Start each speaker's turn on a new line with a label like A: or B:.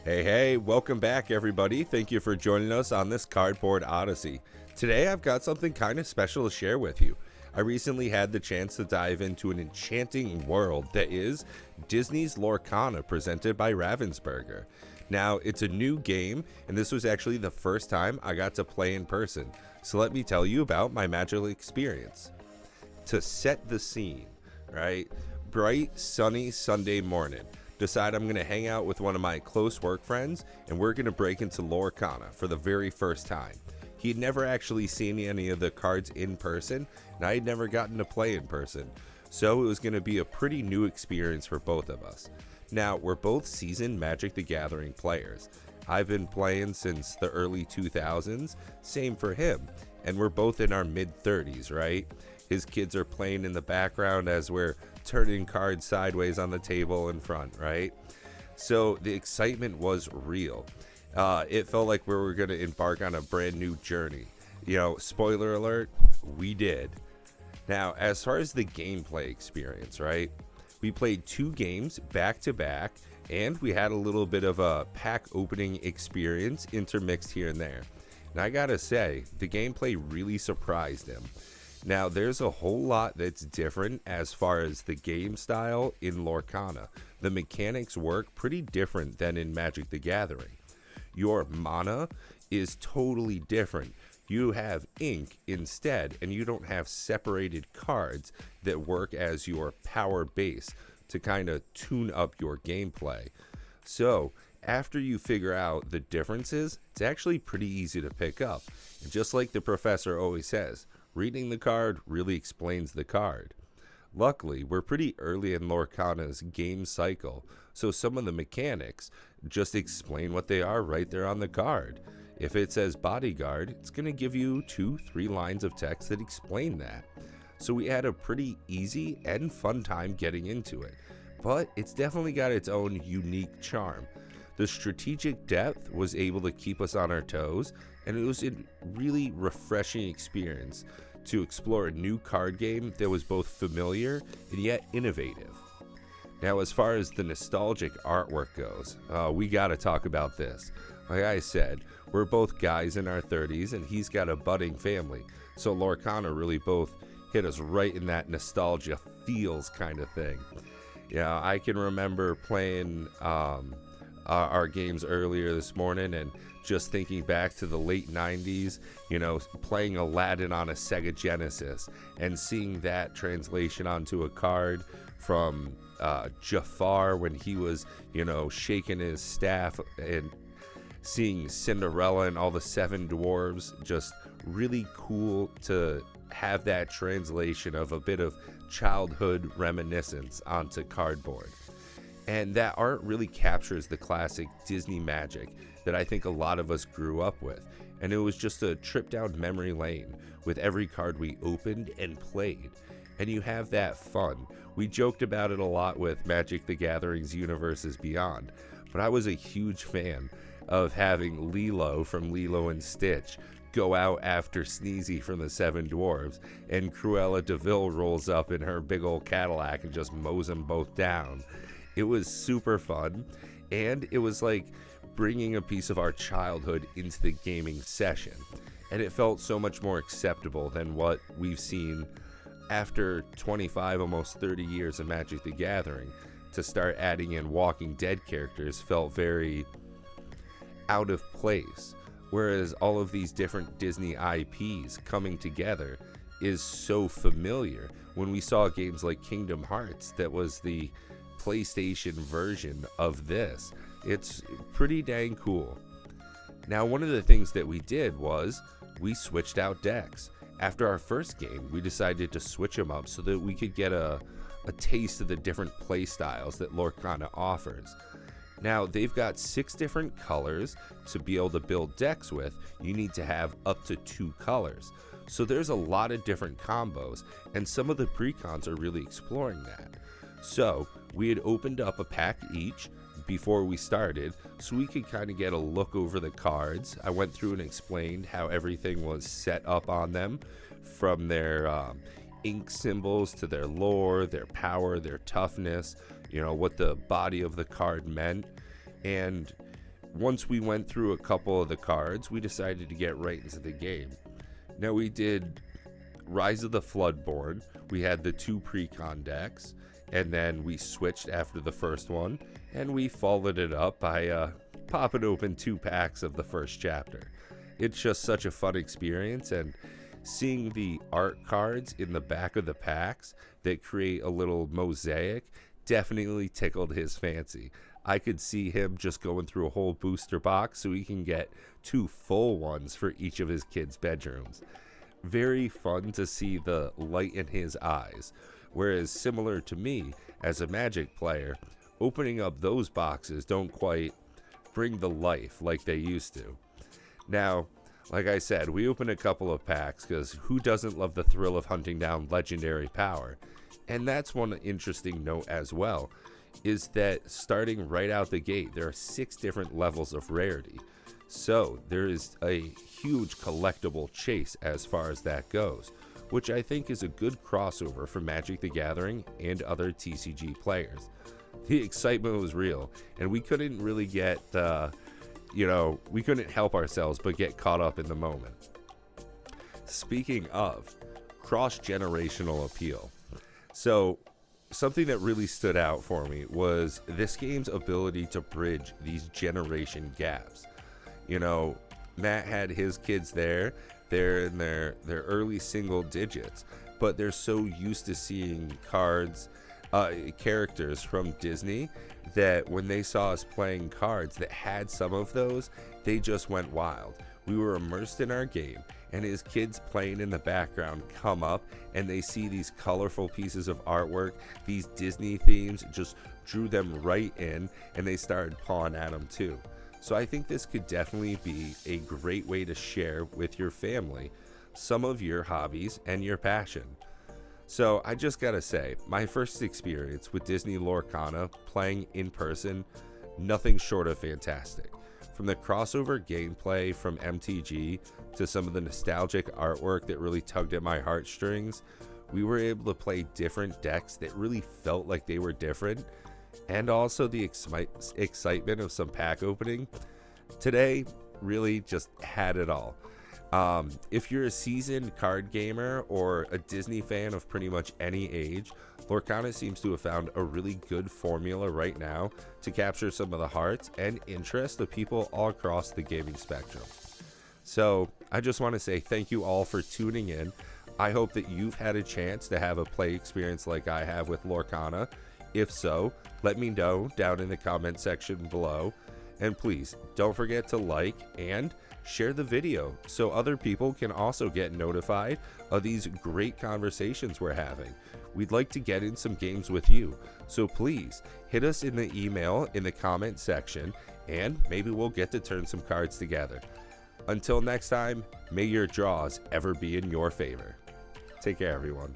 A: Hey, welcome back, everybody. Thank you for joining us on this Cardboard Odyssey. Today, I've got something kind of special to share with you. I recently had the chance to dive into an enchanting world that is Disney's Lorcana, presented by Ravensburger. Now, it's a new game, and this was actually the first time I got to play in person. So let me tell you about my magical experience. To set the scene, right? Bright, sunny Sunday morning. Decide I'm going to hang out with one of my close work friends, and we're going to break into Lorcana for the very first time. He had never actually seen any of the cards in person, and I had never gotten to play in person. So it was going to be a pretty new experience for both of us. Now, we're both seasoned Magic the Gathering players. I've been playing since the early 2000s, same for him, and we're both in our mid-30s, right? His kids are playing in the background as we're turning cards sideways on the table in front, right? So the excitement was real. It felt like we were going to embark on a brand new journey. You know, spoiler alert, we did. Now, as far as the gameplay experience, right? We played 2 games back to back, and we had a little bit of a pack opening experience intermixed here and there. And I gotta say, the gameplay really surprised him. Now, there's a whole lot that's different as far as the game style in Lorcana. The mechanics work pretty different than in Magic the Gathering. Your mana is totally different. You have ink instead, and you don't have separated cards that work as your power base to kind of tune up your gameplay. So, after you figure out the differences, it's actually pretty easy to pick up. And just like the professor always says, reading the card really explains the card. Luckily, we're pretty early in Lorcana's game cycle, so some of the mechanics just explain what they are right there on the card. If it says bodyguard, it's going to give you 2-3 lines of text that explain that. So we had a pretty easy and fun time getting into it, but it's definitely got its own unique charm. The strategic depth was able to keep us on our toes, and it was a really refreshing experience to explore a new card game that was both familiar and yet innovative. Now, as far as the nostalgic artwork goes, we gotta talk about this. Like I said, we're both guys in our 30s, and he's got a budding family, so Lorcana really both hit us right in that nostalgia feels kind of thing. Yeah, I can remember playing our games earlier this morning and just thinking back to the late 90s, you know, playing Aladdin on a Sega Genesis and seeing that translation onto a card from Jafar when he was, you know, shaking his staff, and seeing Cinderella and all the 7 dwarves. Just really cool to have that translation of a bit of childhood reminiscence onto cardboard. And that art really captures the classic Disney magic that I think a lot of us grew up with. And it was just a trip down memory lane with every card we opened and played. And you have that fun. We joked about it a lot with Magic the Gathering's Universes Beyond, but I was a huge fan of having Lilo from Lilo and Stitch go out after Sneezy from the 7 Dwarves, and Cruella de Vil rolls up in her big old Cadillac and just mows them both down. It was super fun, and it was like bringing a piece of our childhood into the gaming session, and it felt so much more acceptable than what we've seen after 25, almost 30 years of Magic the Gathering. To start adding in Walking Dead characters felt very out of place, whereas all of these different Disney IPs coming together is so familiar. When we saw games like Kingdom Hearts, that was the PlayStation version of this. It's pretty dang cool. Now, one of the things that we did was we switched out decks. After our first game, we decided to switch them up so that we could get a taste of the different play styles that Lorcana offers. Now, they've got 6 different colors. To be able to build decks with, you need to have up to 2 colors. So there's a lot of different combos, and some of the precons are really exploring that. So we had opened up a pack each before we started, so we could kind of get a look over the cards. I went through and explained how everything was set up on them, from their ink symbols to their lore, their power, their toughness, you know, what the body of the card meant. And once we went through a couple of the cards, we decided to get right into the game. Now, we did Rise of the Floodborn. We had the 2 pre-con decks, and then we switched after the first one, and we followed it up by popping open 2 packs of the first chapter. It's just such a fun experience, and seeing the art cards in the back of the packs that create a little mosaic definitely tickled his fancy. I could see him just going through a whole booster box so he can get 2 full ones for each of his kids' bedrooms. Very fun to see the light in his eyes, whereas similar to me as a Magic player, opening up those boxes don't quite bring the life like they used to. Now, like I said, we opened a couple of packs because who doesn't love the thrill of hunting down legendary power? And that's one interesting note as well, is that starting right out the gate, there are 6 different levels of rarity. So there is a huge collectible chase as far as that goes, which I think is a good crossover for Magic the Gathering and other TCG players. The excitement was real, and we couldn't really get, we couldn't help ourselves but get caught up in the moment. Speaking of cross-generational appeal, so something that really stood out for me was this game's ability to bridge these generation gaps. Matt had his kids there. They're in their early single digits, but they're so used to seeing characters from Disney that when they saw us playing cards that had some of those, they just went wild. We were immersed in our game, and his kids playing in the background come up and they see these colorful pieces of artwork, these Disney themes just drew them right in, and they started pawing at them too. So I think this could definitely be a great way to share with your family some of your hobbies and your passion. So I just gotta say, my first experience with Disney Lorcana playing in person, nothing short of fantastic. From the crossover gameplay from MTG to some of the nostalgic artwork that really tugged at my heartstrings, we were able to play different decks that really felt like they were different, and also the excitement of some pack opening. Today really just had it all. If you're a seasoned card gamer or a Disney fan of pretty much any age, Lorcana seems to have found a really good formula right now to capture some of the hearts and interest of people all across the gaming spectrum. So I just want to say thank you all for tuning in. I hope that you've had a chance to have a play experience like I have with Lorcana. If so, let me know down in the comment section below. And please don't forget to like and share the video so other people can also get notified of these great conversations we're having. We'd like to get in some games with you, so please hit us in the email in the comment section, and maybe we'll get to turn some cards together. Until next time, may your draws ever be in your favor. Take care, everyone.